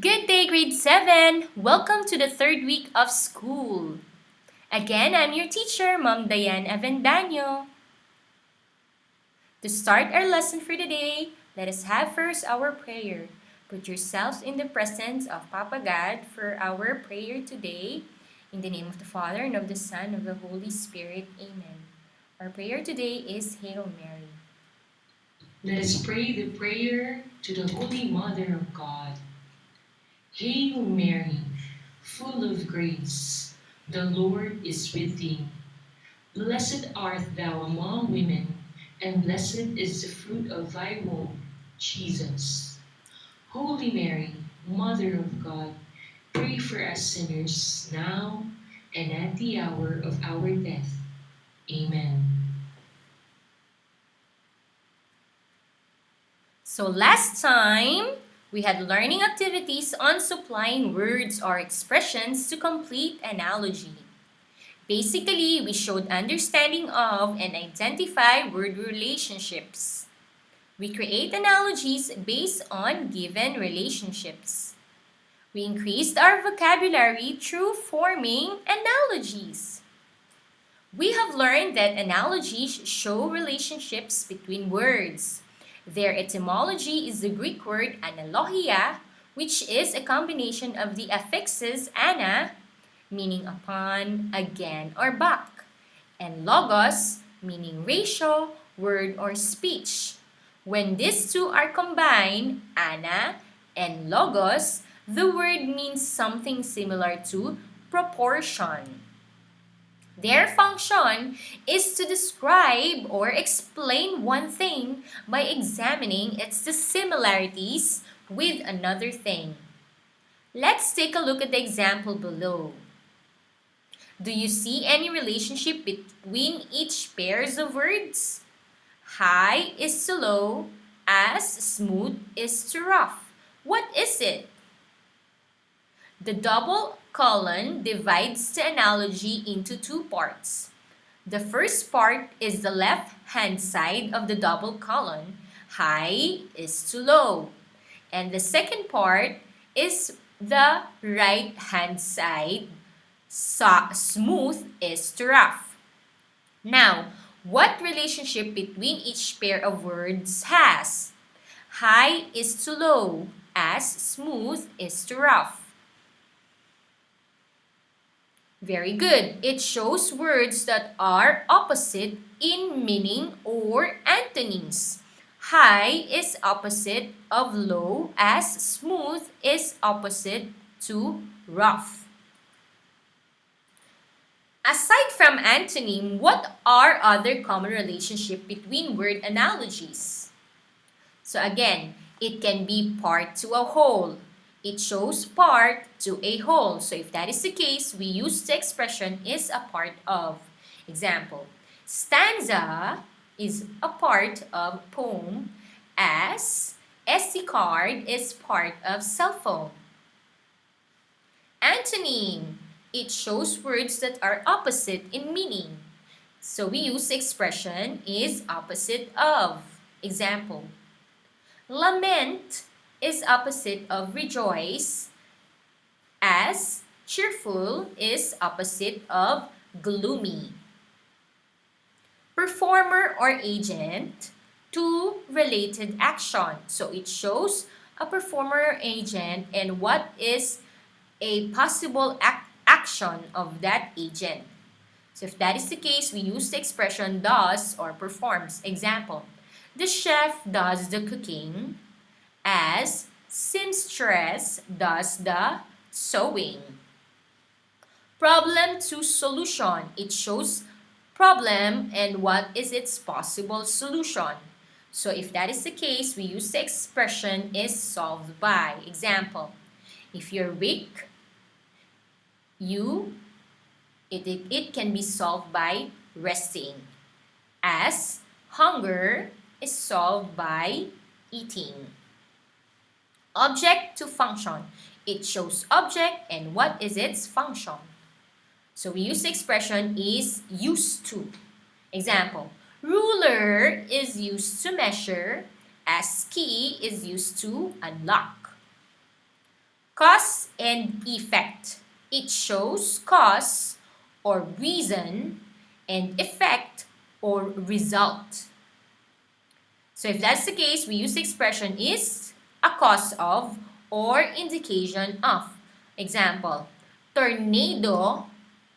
Good day, Grade 7! Welcome to the third week of school. Again, I'm your teacher, Ma'am Diane Avendaño. To start our lesson for today, let us have first our prayer. Put yourselves in the presence of Papa God for our prayer today. In the name of the Father, and of the Son, and of the Holy Spirit. Amen. Our prayer today is Hail Mary. Let us pray the prayer to the Holy Mother of God. Hail Mary, full of grace, the Lord is with thee. Blessed art thou among women, and blessed is the fruit of thy womb, Jesus. Holy Mary, Mother of God, pray for us sinners now and at the hour of our death. Amen. So last time, we had learning activities on supplying words or expressions to complete analogy. Basically, we showed understanding of and identify word relationships. We create analogies based on given relationships. We increased our vocabulary through forming analogies. We have learned that analogies show relationships between words. Their etymology is the Greek word analogia, which is a combination of the affixes ana, meaning upon, again, or back, and logos, meaning ratio, word, or speech. When these two are combined, ana and logos, the word means something similar to proportion. Their function is to describe or explain one thing by examining its dissimilarities with another thing. Let's take a look at the example below. Do you see any relationship between each pairs of words? High is to low, as smooth is to rough. What is it? The double colon divides the analogy into two parts. The first part is the left-hand side of the double colon. High is to low. And the second part is the right-hand side. Smooth is to rough. Now, what relationship between each pair of words has? High is to low, as smooth is to rough. Very good. It shows words that are opposite in meaning or antonyms. High is opposite of low, as smooth is opposite to rough. Aside from antonym, what are other common relationships between word analogies? So again, it can be part to a whole. It shows part to a whole. So if that is the case, we use the expression is a part of. Example, stanza is a part of poem, as SD card is part of cell phone. Antonym, it shows words that are opposite in meaning. So we use the expression is opposite of. Example, lament is opposite of rejoice, as cheerful is opposite of gloomy. Performer or agent, two related action. So it shows a performer or agent and what is a possible action of that agent. So if that is the case, we use the expression does or performs. Example, the chef does the cooking, as seamstress does the sewing. Problem to solution. It shows problem and what is its possible solution. So if that is the case, we use the expression is solved by. Example, if you're weak, it can be solved by resting, as hunger is solved by eating. Object to function. It shows object and what is its function. So we use the expression is used to. Example, ruler is used to measure, as key is used to unlock. Cause and effect. It shows cause or reason and effect or result. So if that's the case, we use the expression is a cause of or indication of. Example, tornado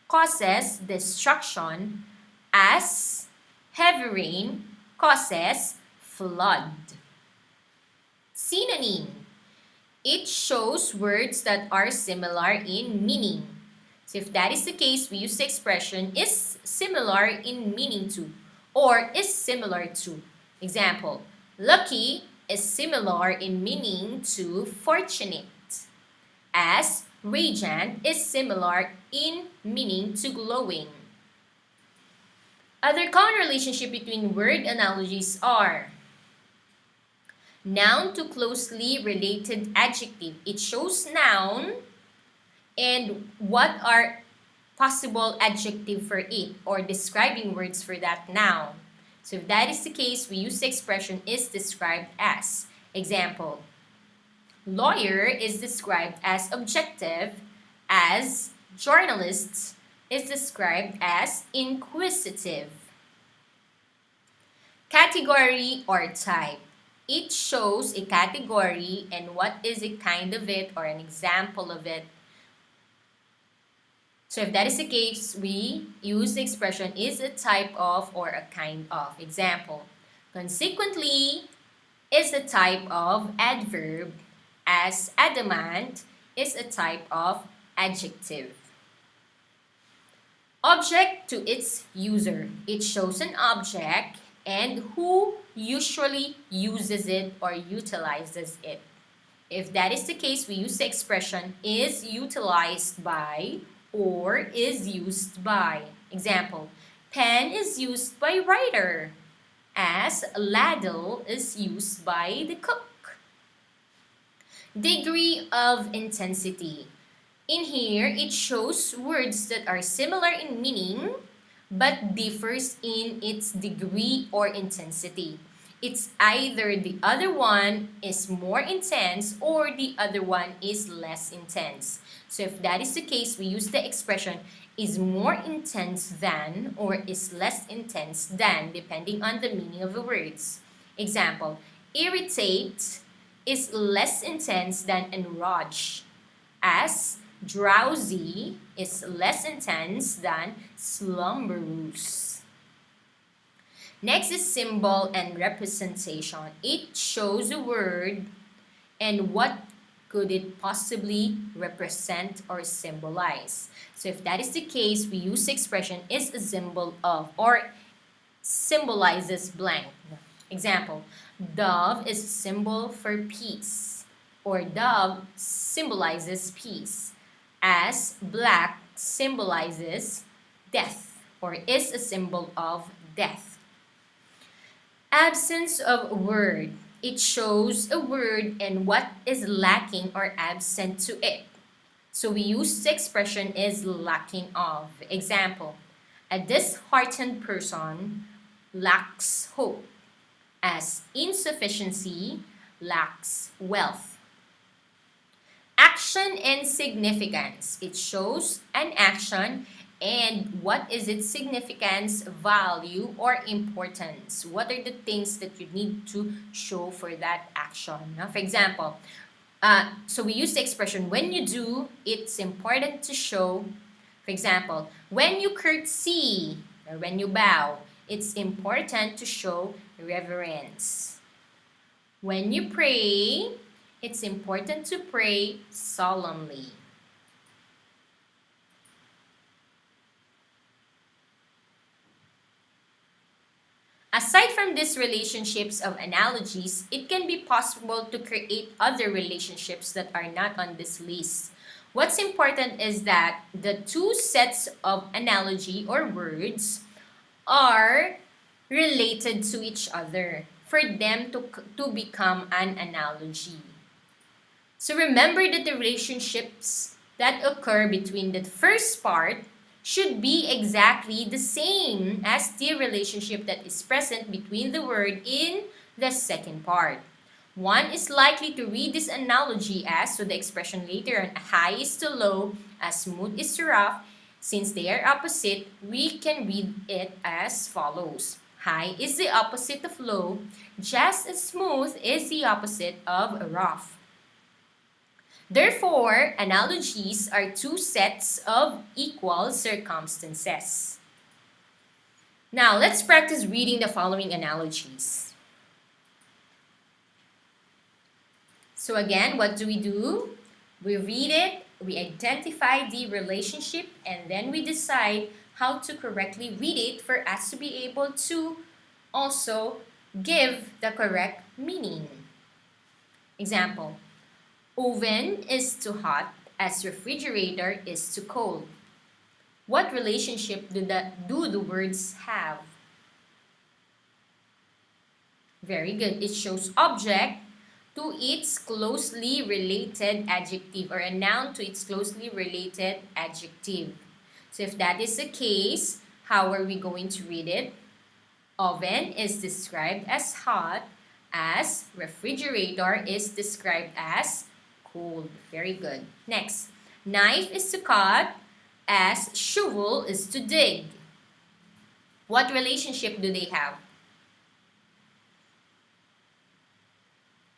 causes destruction as heavy rain causes flood. Synonym. It shows words that are similar in meaning. So if that is the case, we use the expression is similar in meaning to or is similar to. Example, lucky is similar in meaning to fortunate, as radiant is similar in meaning to glowing. Other common relationship between word analogies are noun to closely related adjective. It shows noun and what are possible adjective for it or describing words for that noun. So if that is the case, we use the expression is described as. Example, lawyer is described as objective, as journalist is described as inquisitive. Category or type. It shows a category and what is a kind of it or an example of it. So if that is the case, we use the expression is a type of or a kind of. Example, consequently is a type of adverb, as adamant is a type of adjective. Object to its user. It shows an object and who usually uses it or utilizes it. If that is the case, we use the expression is utilized by or is used by. Example, pen is used by writer, as ladle is used by the cook. Degree of intensity. In here, it shows words that are similar in meaning but differs in its degree or intensity. It's either the other one is more intense or the other one is less intense. So if that is the case, we use the expression is more intense than or is less intense than depending on the meaning of the words. Example, irritate is less intense than enrage, as drowsy is less intense than slumberous. Next is symbol and representation. It shows a word and what could it possibly represent or symbolize. So if that is the case, we use the expression is a symbol of or symbolizes blank. Example, dove is a symbol for peace or dove symbolizes peace, as black symbolizes death or is a symbol of death. Absence of word. It shows a word and what is lacking or absent to it. So we use the expression is lacking of. Example, a disheartened person lacks hope, as insufficiency lacks wealth. Action and significance. It shows an action and what is its significance, value, or importance. What are the things that you need to show for that action? For example, so we use the expression when you do, it's important to show. For example, when you curtsy or when you bow, it's important to show reverence. When you pray, it's important to pray solemnly. Aside from these relationships of analogies, it can be possible to create other relationships that are not on this list. What's important is that the two sets of analogy or words are related to each other for them to become an analogy. So remember that the relationships that occur between the first part should be exactly the same as the relationship that is present between the word in the second part. One is likely to read this analogy as, so the expression later on, high is to low, as smooth is to rough. Since they are opposite, we can read it as follows. High is the opposite of low, just as smooth is the opposite of rough. Therefore, analogies are two sets of equal circumstances. Now, let's practice reading the following analogies. So again, what do? We read it, we identify the relationship, and then we decide how to correctly read it for us to be able to also give the correct meaning. Example, oven is too hot as refrigerator is too cold. What relationship do the words have? Very good. It shows object to its closely related adjective, or a noun to its closely related adjective. So if that is the case, how are we going to read it? Oven is described as hot, as refrigerator is described as cold. Very good. Next, knife is to cut, as shovel is to dig. What relationship do they have?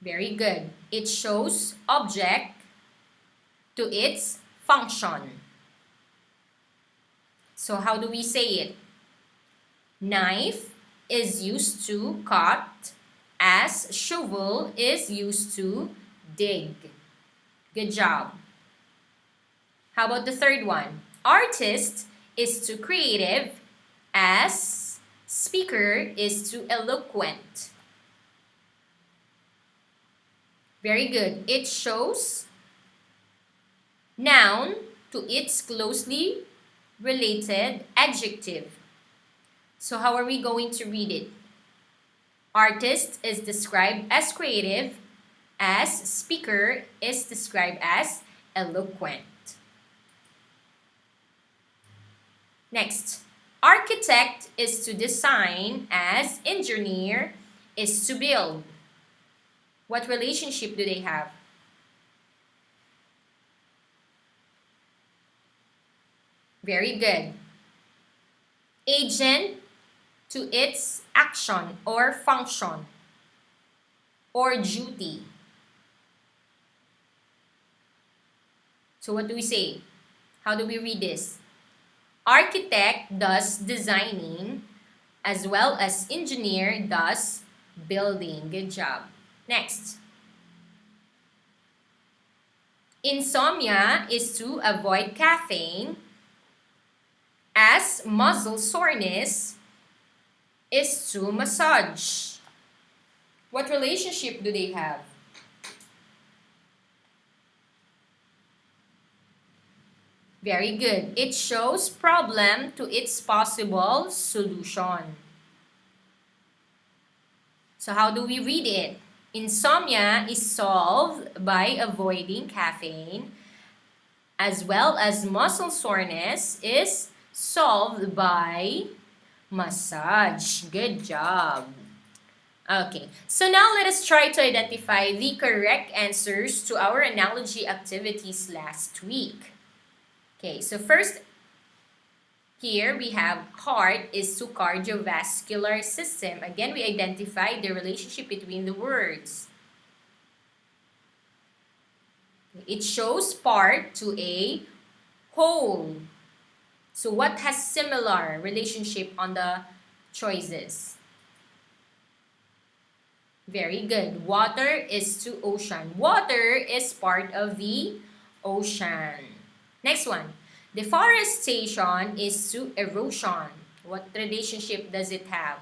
Very good. It shows object to its function. So how do we say it? Knife is used to cut, as shovel is used to dig. Good job. How about the third one? Artist is to creative, as speaker is to eloquent. Very good. It shows noun to its closely related adjective. So how are we going to read it? Artist is described as creative, as speaker is described as eloquent. Next, architect is to design, as engineer is to build. What relationship do they have? Very good. Agent to its action or function or duty. So what do we say? How do we read this? Architect does designing, as well as engineer does building. Good job. Next. Insomnia is to avoid caffeine, as muscle soreness is to massage. What relationship do they have? Very good. It shows problem to its possible solution. So how do we read it? Insomnia is solved by avoiding caffeine, as well as muscle soreness is solved by massage. Good job. Okay, so now let us try to identify the correct answers to our analogy activities last week. Okay, so first, here we have heart is to cardiovascular system. Again, we identify the relationship between the words. It shows part to a whole. So what has similar relationship on the choices? Very good. Water is to ocean. Water is part of the ocean. Next one. Deforestation is to erosion. What relationship does it have?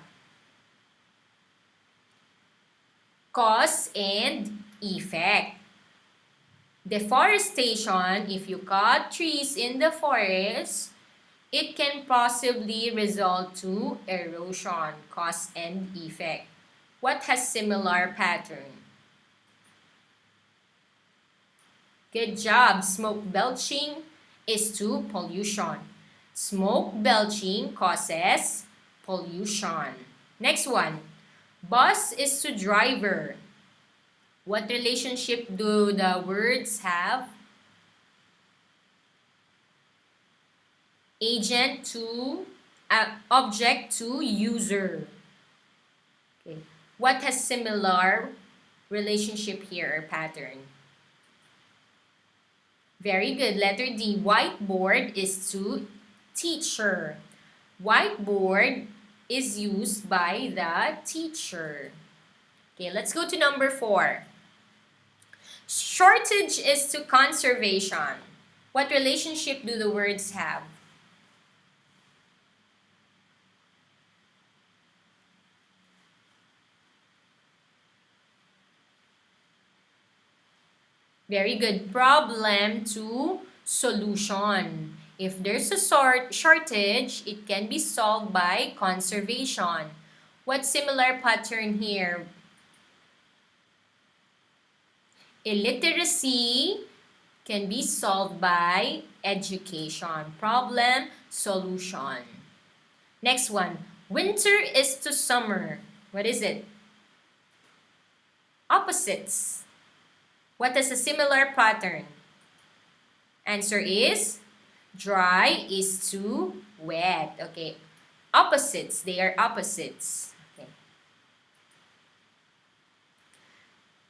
Cause and effect. Deforestation, if you cut trees in the forest, it can possibly result to erosion, cause and effect. What has similar pattern? Good job. Smoke belching is to pollution. Smoke belching causes pollution. Next one. Bus is to driver. What relationship do the words have? Agent to object to user. Okay. What has similar relationship here or pattern? Very good. Letter D. Whiteboard is to teacher. Whiteboard is used by the teacher. Okay, let's go to number 4. Shortage is to conservation. What relationship do the words have? Very good. Problem to solution. If there's a shortage, it can be solved by conservation. What similar pattern here? Illiteracy can be solved by education. Problem, solution. Next one. Winter is to summer. What is it? Opposites. What is a similar pattern? Answer is dry is to wet. Okay. Opposites. They are opposites. Okay.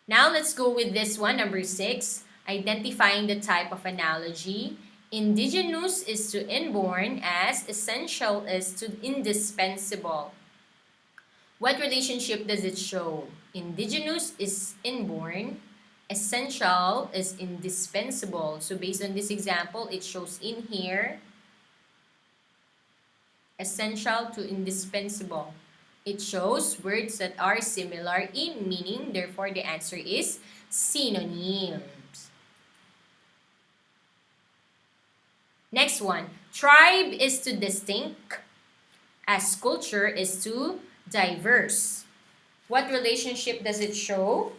Now let's go with this one, number 6. Identifying the type of analogy. Indigenous is to inborn as essential is to indispensable. What relationship does it show? Indigenous is inborn. Essential is indispensable. So based on this example, it shows in here essential to indispensable. It shows words that are similar in meaning. Therefore, the answer is synonyms. Next one. Tribe is to distinct as culture is to diverse. What relationship does it show?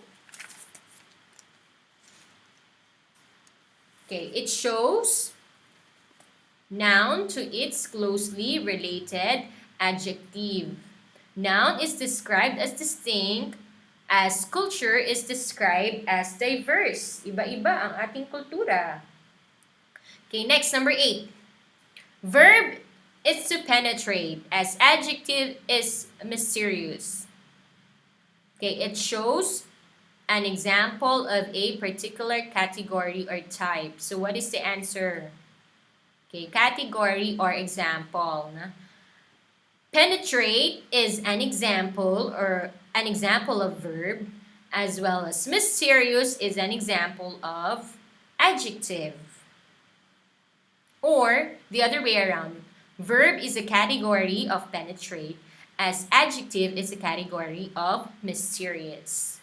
Okay, it shows noun to its closely related adjective. Noun is described as distinct as culture is described as diverse. Iba-iba ang ating kultura. Okay, next, number 8. Verb is to penetrate as adjective is mysterious. Okay, it shows an example of a particular category or type. So what is the answer? Okay, category or example. Penetrate is an example or an example of verb, as well as mysterious is an example of adjective. Or the other way around, verb is a category of penetrate, as adjective is a category of mysterious.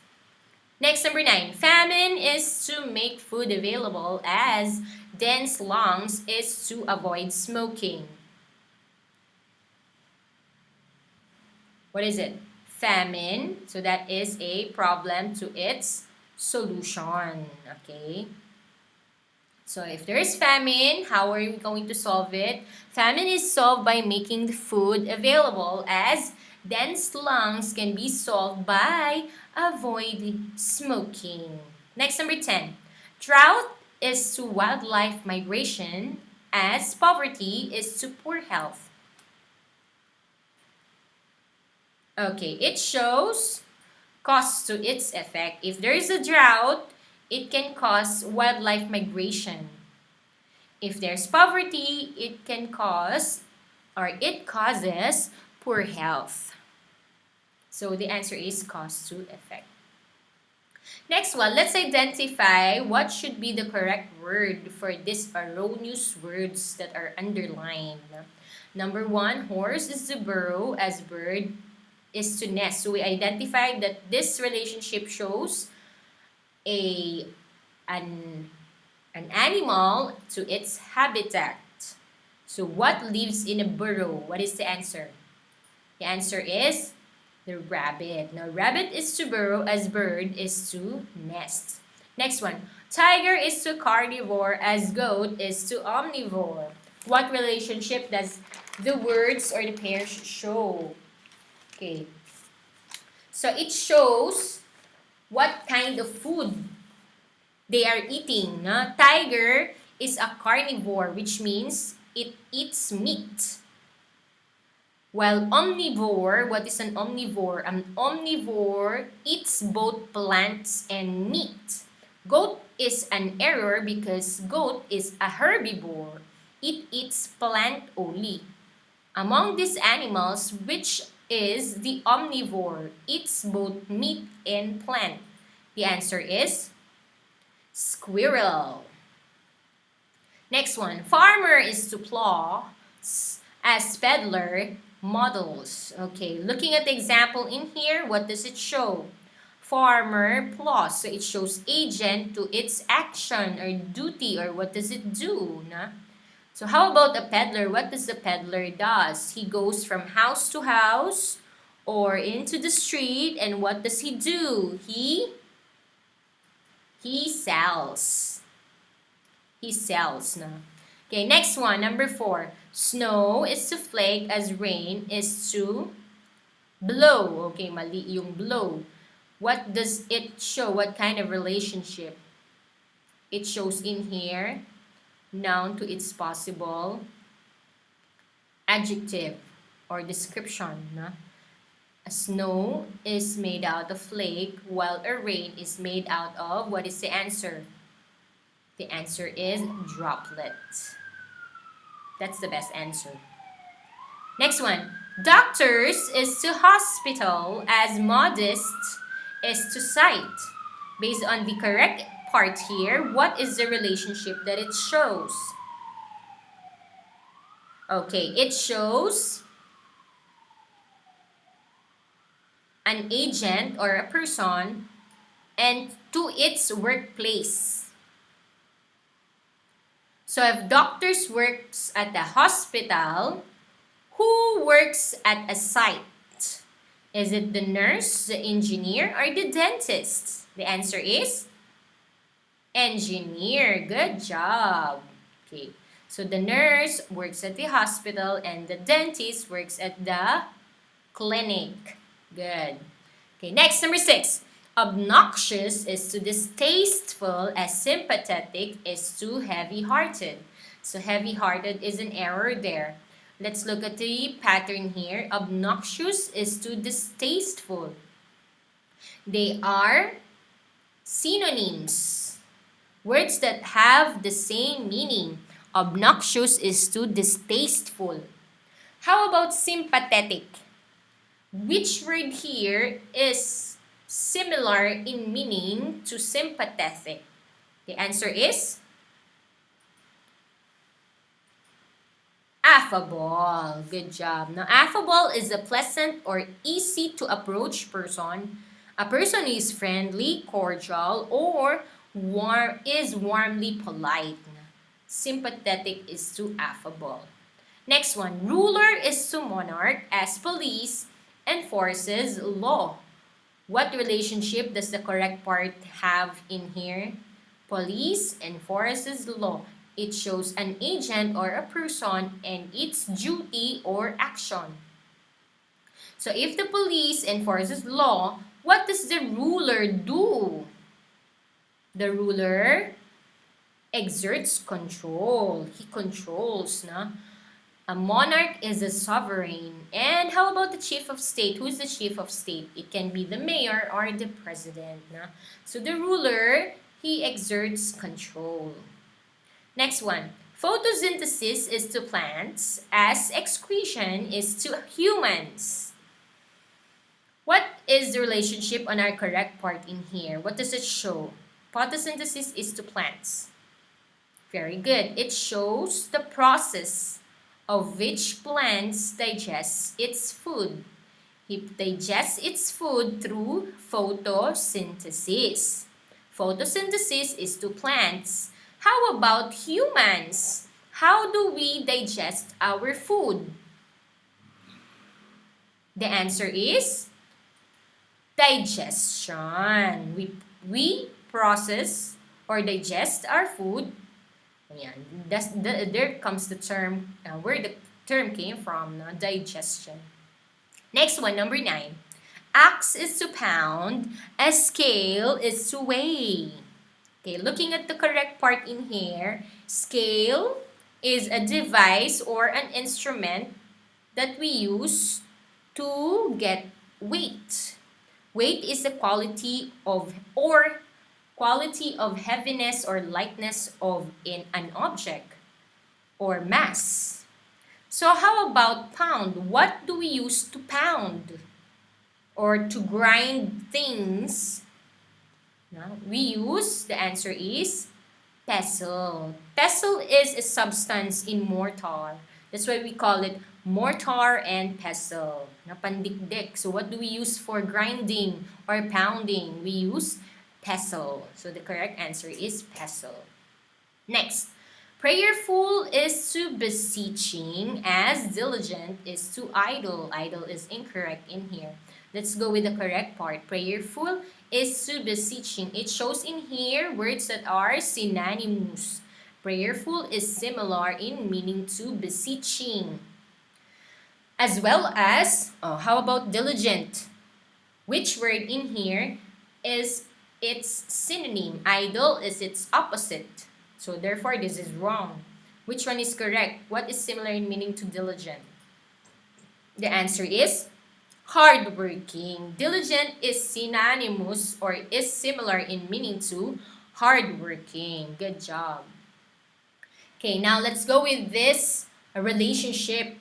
Next, number 9. Famine is to make food available, as dense lungs is to avoid smoking. What is it? Famine. So that is a problem to its solution. Okay. So if there is famine, how are we going to solve it? Famine is solved by making the food available, as dense lungs can be solved by avoiding smoking. Next, number 10. Drought is to wildlife migration, as poverty is to poor health. Okay, it shows cause to its effect. If there is a drought, it can cause wildlife migration. If there's poverty, it can cause or it causes poor health. So the answer is cause to effect. Next one, let's identify what should be the correct word for these erroneous words that are underlined. Number 1, horse is to burrow as bird is to nest. So we identified that this relationship shows an animal to its habitat. So what lives in a burrow? What is the answer? The answer is the rabbit. Now, rabbit is to burrow as bird is to nest. Next one. Tiger is to carnivore as goat is to omnivore. What relationship does the words or the pairs show? Okay. So it shows what kind of food they are eating. No? Tiger is a carnivore, which means it eats meat. While omnivore, what is an omnivore? An omnivore eats both plants and meat. Goat is an error because goat is a herbivore. It eats plant only. Among these animals, which is the omnivore, eats both meat and plant? The answer is squirrel. Next one, farmer is to plow, as peddler models. Okay, looking at the example in here, what does it show? Farmer plows, so it shows agent to its action or duty, or what does it do? Na? So how about a peddler? What does the peddler does? He goes from house to house or into the street, and what does he do? He sells. He sells na. Okay, next one, number 4. Snow is to flake as rain is to blow. Okay, mali yung blow. What does it show? What kind of relationship? It shows in here, noun to its possible adjective or description. Na? A snow is made out of flake while a rain is made out of, what is the answer? The answer is droplet. That's the best answer. Next one. Doctors is to hospital as modest is to sight. Based on the correct part here, what is the relationship that it shows? Okay, it shows an agent or a person and to its workplace. So if doctors works at the hospital, who works at a site? Is it the nurse, the engineer, or the dentist? The answer is engineer. Good job. Okay. So the nurse works at the hospital and the dentist works at the clinic. Good. Okay, next, number 6. Obnoxious is to distasteful as sympathetic is to heavy-hearted. So heavy-hearted is an error there. Let's look at the pattern here. Obnoxious is to distasteful. They are synonyms. Words that have the same meaning. Obnoxious is to distasteful. How about sympathetic? Which word here is similar in meaning to sympathetic? The answer is affable. Good job. Now, affable is a pleasant or easy to approach person. A person is friendly, cordial, or is warmly polite. Sympathetic is to affable. Next one, ruler is to monarch as police enforces law. What relationship does the correct part have in here? Police enforces law. It shows an agent or a person and its duty or action. So if the police enforces law, what does the ruler do? The ruler exerts control. He controls, na? A monarch is a sovereign. And how about the chief of state? Who is the chief of state? It can be the mayor or the president. Na? So the ruler, he exerts control. Next one. Photosynthesis is to plants as excretion is to humans. What is the relationship on our correct part in here? What does it show? Photosynthesis is to plants. Very good. It shows the process of which plants digests its food. It digests its food through photosynthesis. Photosynthesis is to plants. How about humans? How do we digest our food? The answer is digestion. We process or digest our food. Ayan. There comes the term, where the term came from, no? Digestion. Next one, number 9. Axe is to pound. A scale is to weigh. Okay, looking at the correct part in here, scale is a device or an instrument that we use to get weight. Weight is the quality of heaviness or lightness of in an object or mass. So how about pound? What do we use to pound or to grind things? No, the answer is pestle. Pestle is a substance in mortar. That's why we call it mortar and pestle. Napandikdik. So what do we use for grinding or pounding? We use pestle. So the correct answer is pestle. Next, prayerful is to beseeching, as diligent is to idle. Idle is incorrect in here. Let's go with the correct part. Prayerful is to beseeching. It shows in here words that are synonymous. Prayerful is similar in meaning to beseeching. As well as, how about diligent? Which word in here is its synonym? Idle is its opposite. So therefore, this is wrong. Which one is correct? What is similar in meaning to diligent? The answer is hardworking. Diligent is synonymous or is similar in meaning to hardworking. Good job. Okay, now let's go with this relationship.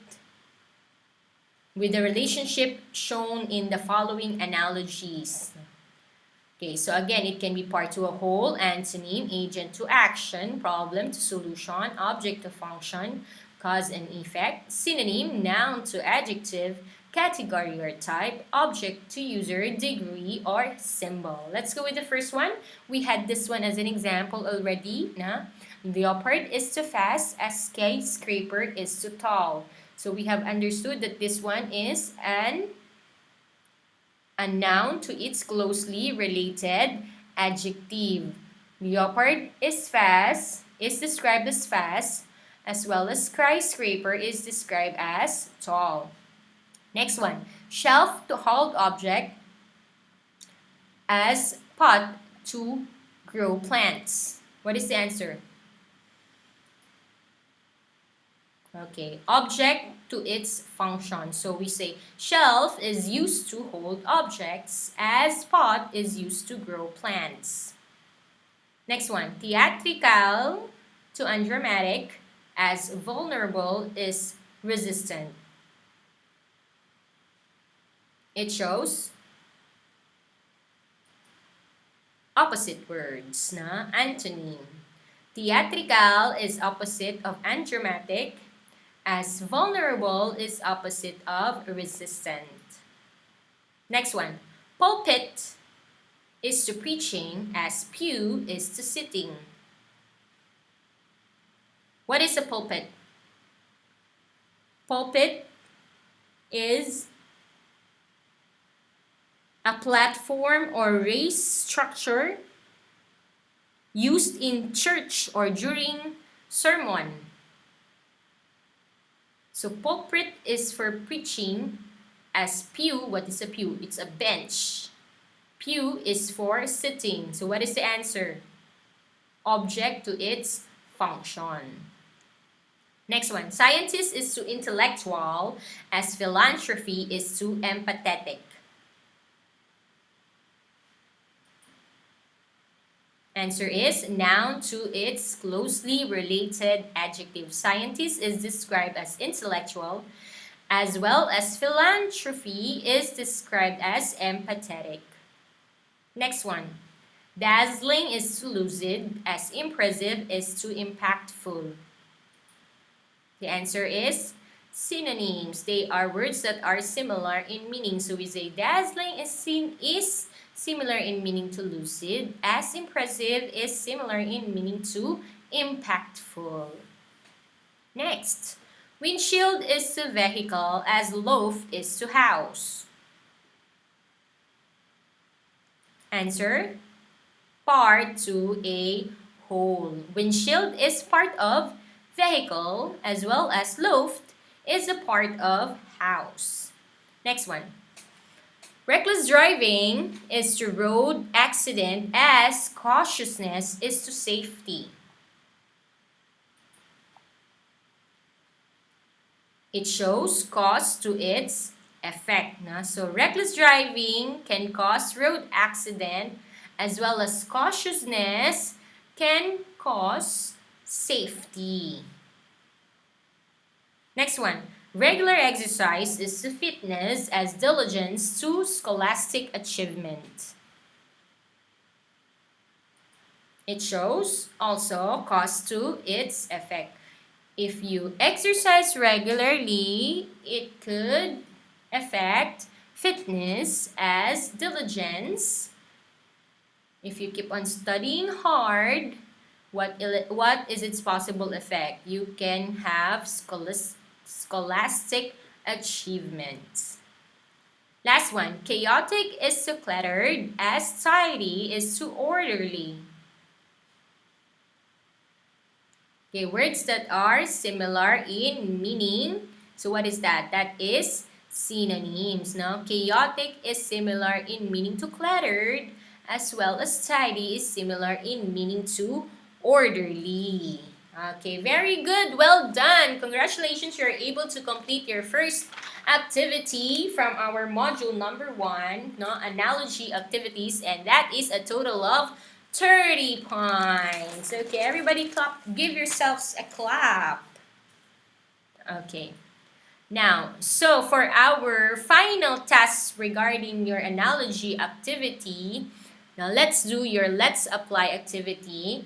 With the relationship shown in the following analogies. Okay, so again, it can be part to a whole, antonym, agent to action, problem to solution, object to function, cause and effect, synonym, noun to adjective, category or type, object to user, degree, or symbol. Let's go with the first one. We had this one as an example already. Leopard is too fast, a skyscraper is too tall. So we have understood that this one is a noun to its closely related adjective. Leopard is fast, is described as well as skyscraper is described as tall. Next one, shelf to hold object, as pot to grow plants. What is the answer? Okay, object to its function. So we say shelf is used to hold objects as pot is used to grow plants. Next one, theatrical to undramatic as vulnerable is resistant. It shows opposite words na antonym. Theatrical is opposite of undramatic, as vulnerable is opposite of resistant. Next one, pulpit is to preaching as pew is to sitting. What is a pulpit? Pulpit is a platform or raised structure used in church or during sermon. So pulpit is for preaching, as pew, what is a pew? It's a bench. Pew is for sitting. So what is the answer? Object to its function. Next one, scientist is to intellectual, as philanthropy is to empathetic. Answer is noun to its closely related adjective. Scientist is described as intellectual, as well as philanthropy is described as empathetic. Next one, dazzling is to lucid, as impressive is to impactful. The answer is synonyms. They are words that are similar in meaning. So we say dazzling is similar in meaning to lucid, as impressive is similar in meaning to impactful. Next, windshield is to vehicle, as loaf is to house. Answer, part to a whole. Windshield is part of vehicle, as well as loft is a part of house. Next one, Reckless driving is to road accident as cautiousness is to safety. It shows cause to its effect. Na? So reckless driving can cause road accident as well as cautiousness can cause safety. Next one. Regular exercise is to fitness as diligence to scholastic achievement. It shows also cause to its effect. If you exercise regularly, it could affect fitness as diligence. If you keep on studying hard, what is its possible effect? You can have scholastic achievements. Last one, chaotic is to cluttered as tidy is to orderly. Okay, words that are similar in meaning. So what is that? That is synonyms. Now, chaotic is similar in meaning to cluttered, as well as tidy is similar in meaning to orderly. Okay, very good. Well done. Congratulations, you're able to complete your first activity from our module number 1, no, analogy activities, and that is a total of 30 points. Okay, everybody clap. Give yourselves a clap. Okay. Now, so for our final task regarding your analogy activity, now let's do your let's apply activity.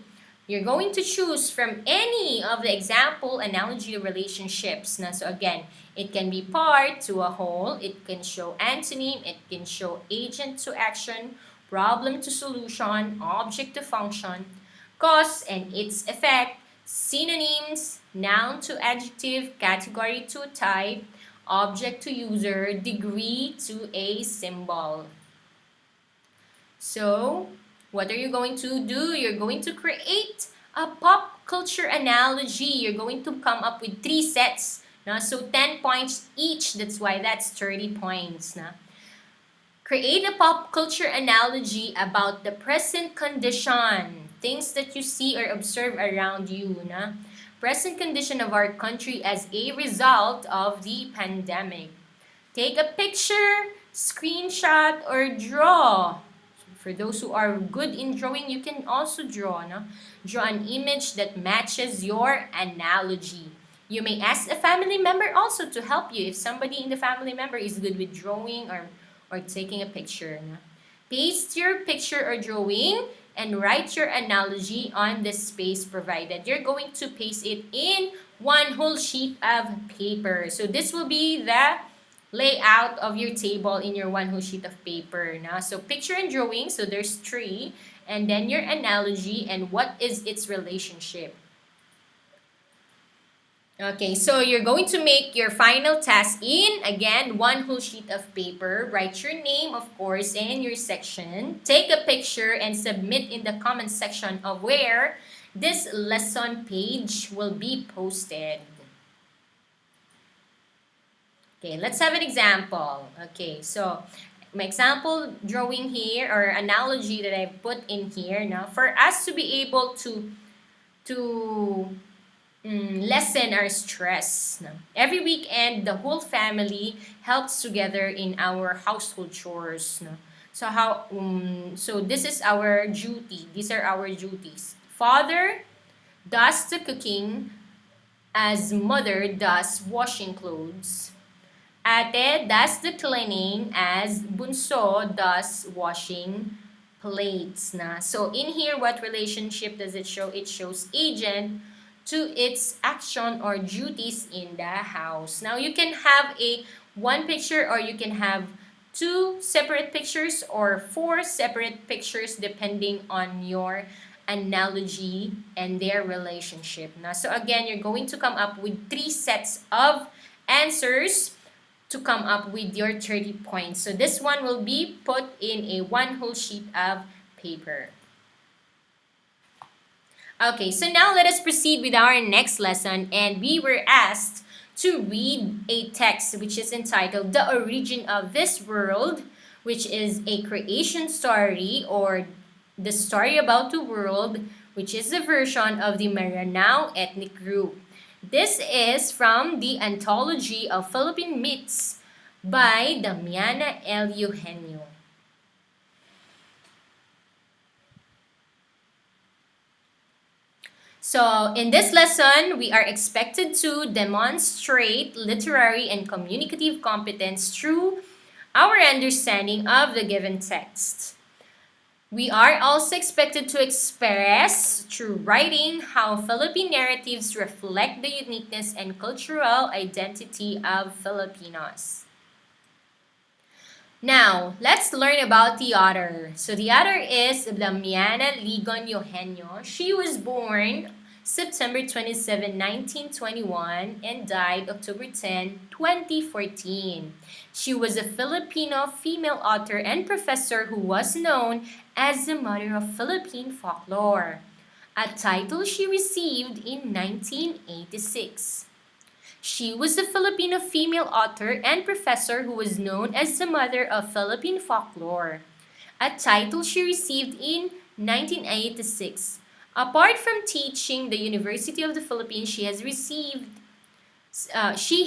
You're going to choose from any of the example analogy relationships. Now, so again, it can be part to a whole, it can show antonym, it can show agent to action, problem to solution, object to function, cause and its effect, synonyms, noun to adjective, category to type, object to user, degree to a symbol. So, what are you going to do? You're going to create a pop culture analogy. You're going to come up with 3 sets. Na? So, 10 points each. That's why that's 30 points. Na? Create a pop culture analogy about the present condition. Things that you see or observe around you. Na? Present condition of our country as a result of the pandemic. Take a picture, screenshot, or draw. For those who are good in drawing, you can also draw. No? Draw an image that matches your analogy. You may ask a family member also to help you if somebody in the family member is good with drawing or taking a picture. No? Paste your picture or drawing and write your analogy on the space provided. You're going to paste it in one whole sheet of paper. So this will be the layout of your table in your one whole sheet of paper. Na? So picture and drawing, so there's 3. And then your analogy and what is its relationship. Okay, so you're going to make your final task in, again, one whole sheet of paper. Write your name, of course, and your section. Take a picture and submit in the comment section of where this lesson page will be posted. Okay, let's have an example. Okay, so my example drawing here or analogy that I put in here now for us to be able to lessen our stress. No? Every weekend, the whole family helps together in our household chores. No? So this is our duty. These are our duties. Father does the cooking as mother does washing clothes. Ate does the cleaning as bunso does washing plates. Na. So in here, what relationship does it show? It shows agent to its action or duties in the house. Now you can have a one picture or you can have 2 separate pictures or 4 separate pictures depending on your analogy and their relationship. Now, so again, you're going to come up with 3 sets of answers to come up with your 30 points. So this one will be put in a one whole sheet of paper. Okay, so now let us proceed with our next lesson, and we were asked to read a text which is entitled The Origin of This World which is a creation story or the story about the world, which is a version of the Maranao ethnic group. This is from the Anthology of Philippine Myths by Damiana L. Eugenio. So, in this lesson, we are expected to demonstrate literary and communicative competence through our understanding of the given text. We are also expected to express through writing how Philippine narratives reflect the uniqueness and cultural identity of Filipinos. Now, let's learn about the author. So the author is Damiana Ligon Eugenio. She was born September 27, 1921 and died October 10, 2014. She was a Filipino female author and professor who was known as the mother of Philippine folklore, a title she received in 1986. She was a Filipino female author and professor who was known as the mother of Philippine folklore, a title she received in 1986. Apart from teaching the University of the Philippines, she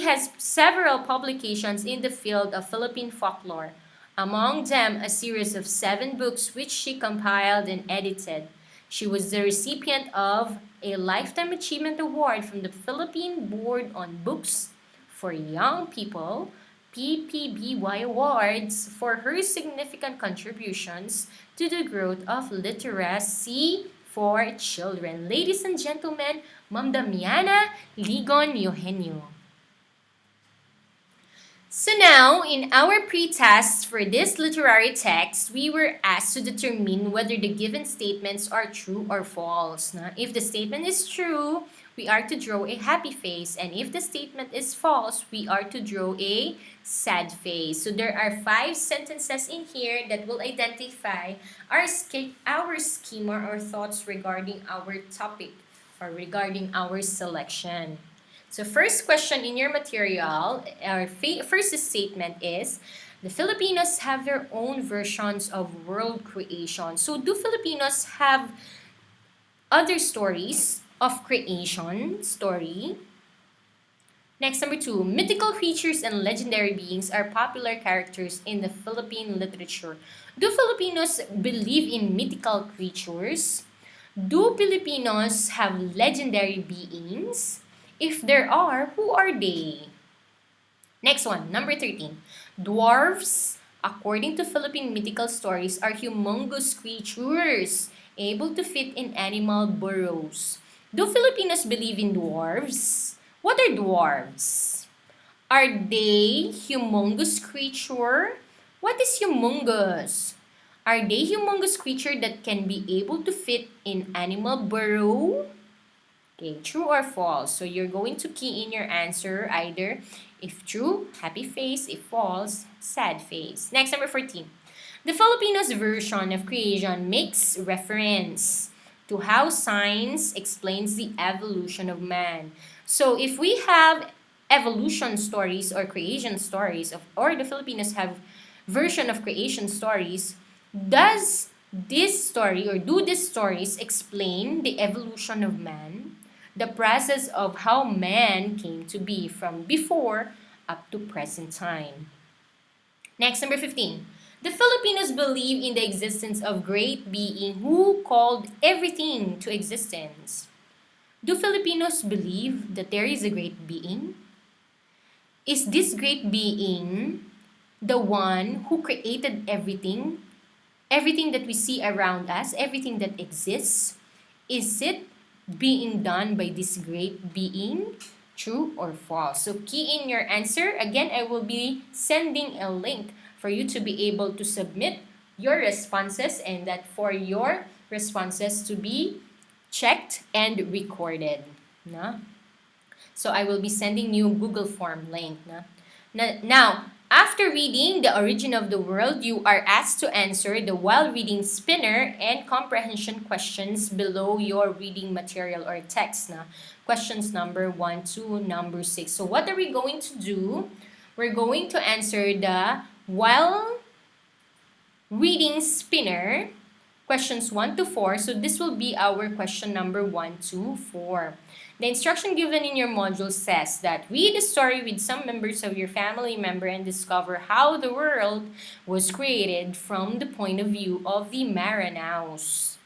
has several publications in the field of Philippine folklore, among them a series of 7 books which she compiled and edited. She was the recipient of a Lifetime Achievement Award from the Philippine Board on Books for Young People, PPBY Awards, for her significant contributions to the growth of literacy for children. Ladies and gentlemen, Ma'am Damiana Ligon Eugenio. So now, in our pre-test for this literary text, we were asked to determine whether the given statements are true or false. Now, if the statement is true, we are to draw a happy face, and if the statement is false, we are to draw a sad face. So there are 5 sentences in here that will identify our schema or thoughts regarding our topic or regarding our selection. So first question in your material, our first statement is, the Filipinos have their own versions of world creation. So do Filipinos have other stories of creation story? Next, number 2, mythical creatures and legendary beings are popular characters in the Philippine literature. Do Filipinos believe in mythical creatures? Do Filipinos have legendary beings? If there are, who are they? Next one, number 13. Dwarfs, according to Philippine mythical stories, are humongous creatures able to fit in animal burrows. Do Filipinos believe in dwarves? What are dwarves? Are they humongous creature? What is humongous? Are they humongous creature that can be able to fit in animal burrow? Okay, true or false? So you're going to key in your answer either if true, happy face, if false, sad face. Next, number 14. The Filipinos version of creation makes reference to how science explains the evolution of man. So if we have evolution stories or creation stories or the Filipinos have version of creation stories, does this story or do these stories explain the evolution of man? The process of how man came to be from before up to present time. Next, number 15. The Filipinos believe in the existence of great being who called everything to existence. Do Filipinos believe that there is a great being? Is this great being the one who created everything? Everything that we see around us, everything that exists, is it being done by this great being? True or false? So key in your answer. Again, I will be sending a link for you to be able to submit your responses and that for your responses to be checked and recorded. Na? So I will be sending you Google form link. Now, after reading the origin of the world, you are asked to answer the while reading spinner and comprehension questions below your reading material or text. Questions number 1 to number 6. So what are we going to do? We're going to answer the while reading spinner, questions 1 to 4. So this will be our question number 1 to 4. The instruction given in your module says that read a story with some members of your family member and discover how the world was created from the point of view of the Maranaos.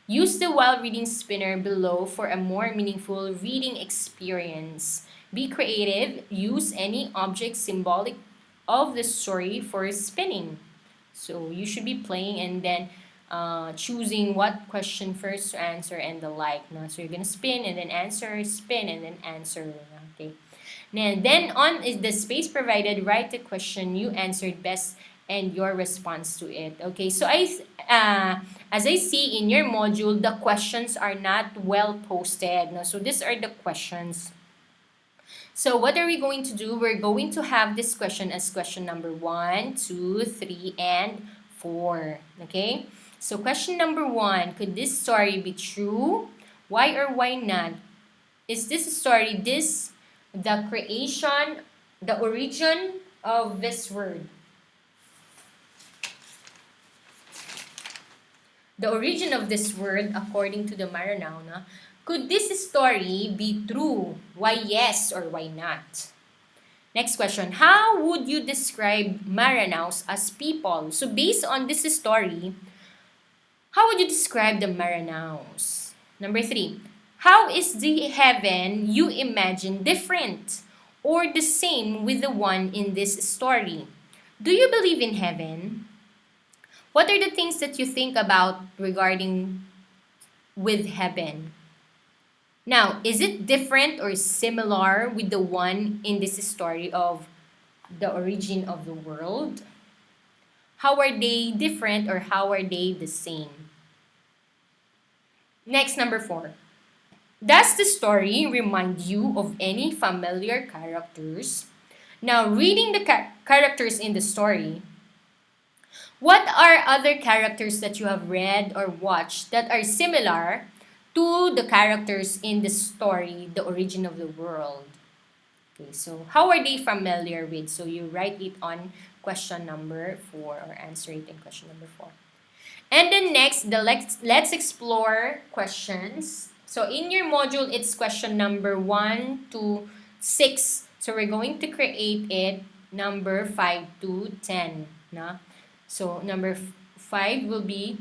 Use the while reading spinner below for a more meaningful reading experience. Be creative. Use any object symbolic of the story for spinning. So you should be playing and then choosing what question first to answer and the like. No? So you're gonna spin and then answer, spin and then answer. Okay. And then on is the space provided, write the question you answered best and your response to it. Okay, so as I see in your module, the questions are not well posted. No? So these are the questions. So what are we going to do? We're going to have this question as question number 1, 2, 3, and 4. Okay? So question number 1, could this story be true? Why or why not? Is this story the creation, the origin of this word? The origin of this word, according to the Maranao, could this story be true? Why yes or why not? Next question, how would you describe Maranaos as people? So based on this story, how would you describe the Maranaos? Number 3, how is the heaven you imagine different or the same with the one in this story? Do you believe in heaven? What are the things that you think about regarding with heaven? Now, is it different or similar with the one in this story of the origin of the world? How are they different or how are they the same? Next, number 4. Does the story remind you of any familiar characters? Now, reading the characters in the story, what are other characters that you have read or watched that are similar to the characters in the story, The Origin of the World? Okay, so how are they familiar with? So you write it on question number 4 or answer it in question number 4. And then next, let's explore questions. So in your module, it's question number 1 to 6. So we're going to create it number 5 to 10. Na? So number 5 will be,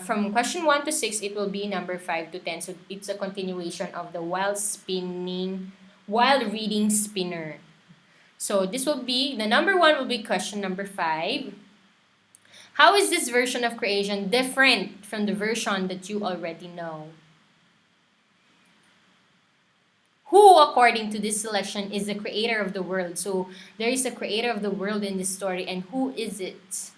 from question 1 to 6, it will be number 5 to 10. So it's a continuation of the while reading spinner. So this will be, the number 1 will be question number 5. How is this version of creation different from the version that you already know? Who, according to this selection, is the creator of the world? So there is a creator of the world in this story, and who is it?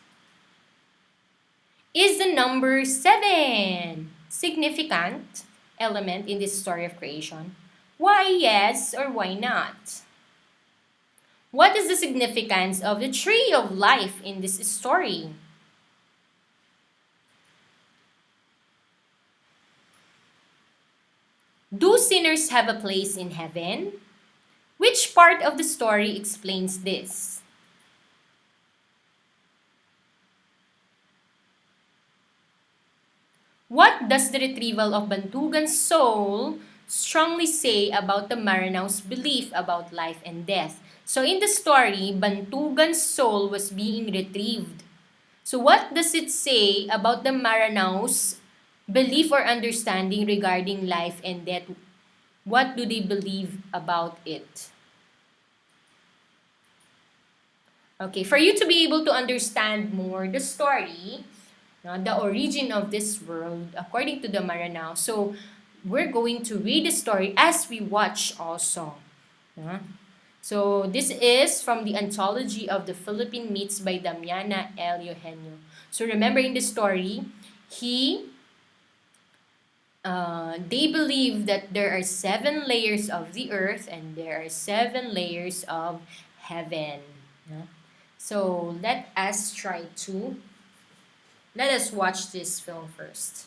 Is the number 7 significant element in this story of creation? Why yes or why not? What is the significance of the tree of life in this story? Do sinners have a place in heaven? Which part of the story explains this? What does the retrieval of Bantugan's soul strongly say about the Maranao's belief about life and death? So in the story, Bantugan's soul was being retrieved. So what does it say about the Maranao's belief or understanding regarding life and death? What do they believe about it? Okay, for you to be able to understand more the story, the origin of this world, according to the Maranao. So, we're going to read the story as we watch also. So, this is from the Anthology of the Philippine Myths by Damiana L. Eugenio. So, remember in the story, they believe that there are 7 layers of the earth and there are 7 layers of heaven. So, let us watch this film first.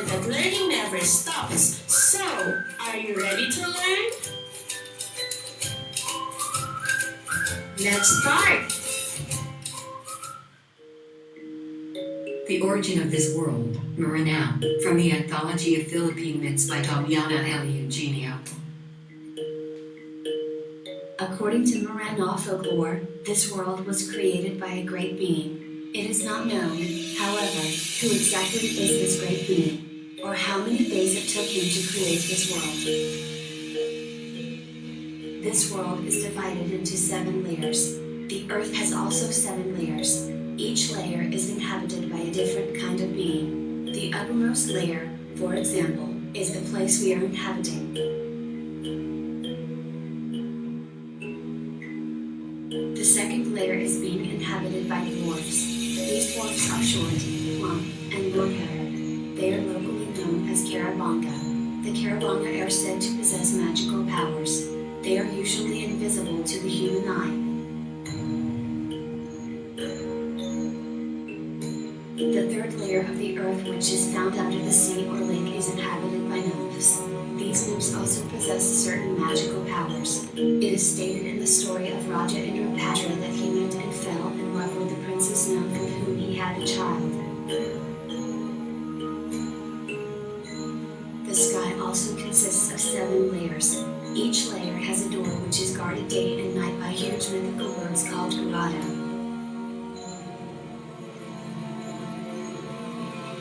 reminded that learning never stops. So, are you ready to learn? Let's start! The Origin of This World, Maranao, from the Anthology of Philippine Myths by Damiana L. Eugenio. According to Maranao folklore, this world was created by a great being. It is not known, however, who exactly is this great being, or how many days it took him to create this world. This world is divided into 7 layers. The earth has also 7 layers. Each layer is inhabited by a different kind of being. The uppermost layer, for example, is the place we are inhabiting. The second layer is being inhabited by dwarfs. These dwarfs are short, plump, and long-haired. They are locally known as Karabanga. The Karabanga are said to possess magical powers. They are usually invisible to the human eye. The third layer of the earth, which is found under the sea or lake, is inhabited by nymphs. These nymphs also possess certain magical powers. It is stated in the story of Raja Indrapatra that he met and fell in love with the princess Nymph with whom he had a child. The sky also consists of 7 layers. Each layer has a door which is guarded day and night by huge mythical birds called Garada.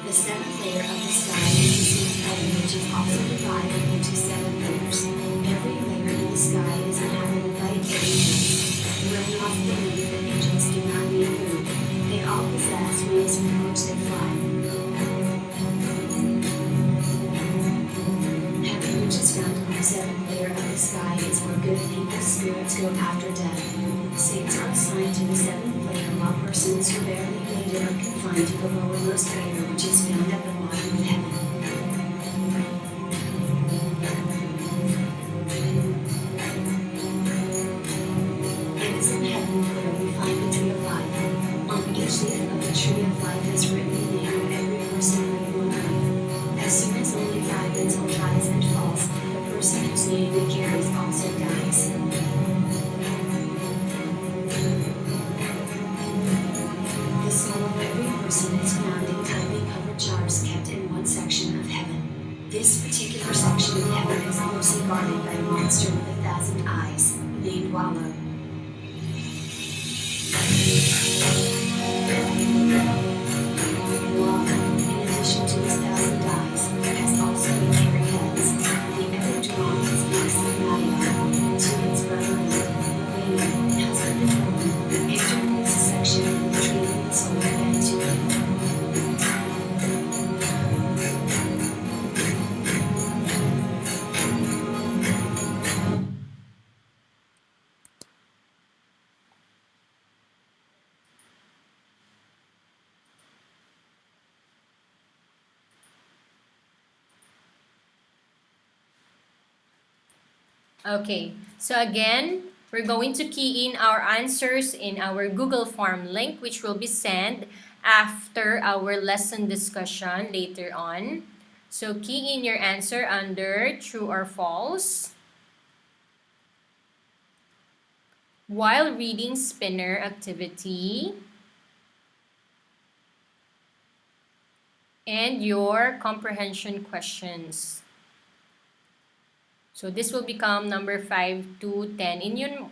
The 7th layer of the sky is the sea of heaven, which is also divided into 7 layers. Every layer in the sky is inhabited by angels. Maranao believe that angels do not need food. They all possess wings with which they fly. Heaven, which is found on the 7th layer of the sky, is where good people's spirits go after death. Saints are assigned to the 7th layer, while persons who barely made it are confined to the lowermost layer, which is found at the bottom of heaven. It is in heaven where we find the tree of life. On each leaf of the tree of life is written the name of every person living on earth. As soon as the leaf ripens or dries and falls, the person whose name it carries also dies. The soul of every person is found in tightly covered jars kept in one section of heaven. This particular section of heaven is closely guarded by a monster with 1,000 eyes, named Wallow. Wallow, in addition to his 1,000 eyes, has also 8 hairy heads. The echo drawn his niece Mario, to his brother Wayne, husband and woman, entering this section and retrieving the soul of man to him. Okay, so again, we're going to key in our answers in our Google Form link, which will be sent after our lesson discussion later on. So key in your answer under true or false. While reading spinner activity. And your comprehension questions. So this will become number 5 to 10. In your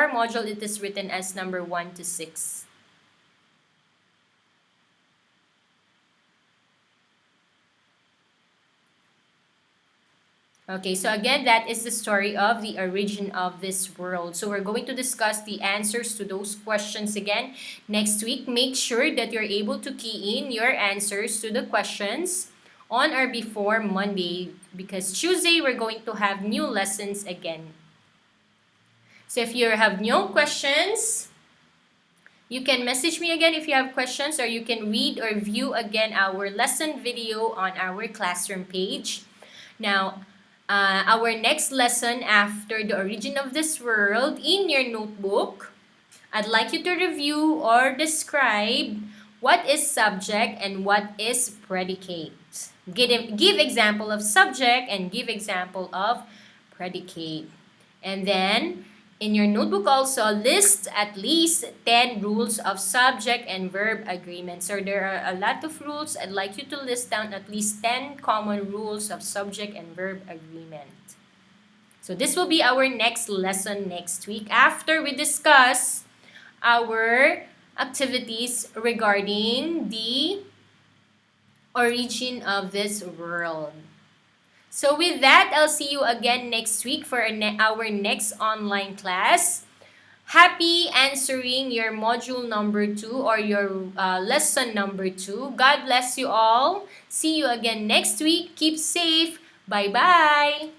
module, it is written as number 1 to 6. Okay, so again, that is the story of the origin of this world. So we're going to discuss the answers to those questions again next week. Make sure that you're able to key in your answers to the questions on or before Monday, because Tuesday we're going to have new lessons again. So if you have no questions, you can message me again if you have questions, or you can read or view again our lesson video on our classroom page. Now, our next lesson after the origin of this world in your notebook, I'd like you to review or describe what is subject and what is predicate. Give example of subject and give example of predicate. And then, in your notebook also, list at least 10 rules of subject and verb agreement. So there are a lot of rules. I'd like you to list down at least 10 common rules of subject and verb agreement. So this will be our next lesson next week after we discuss our activities regarding the origin of this world. So with that, I'll see you again next week for our next online class. Happy answering your module number 2 or your lesson number 2. God bless you all. See you again next week. Keep safe. Bye-bye.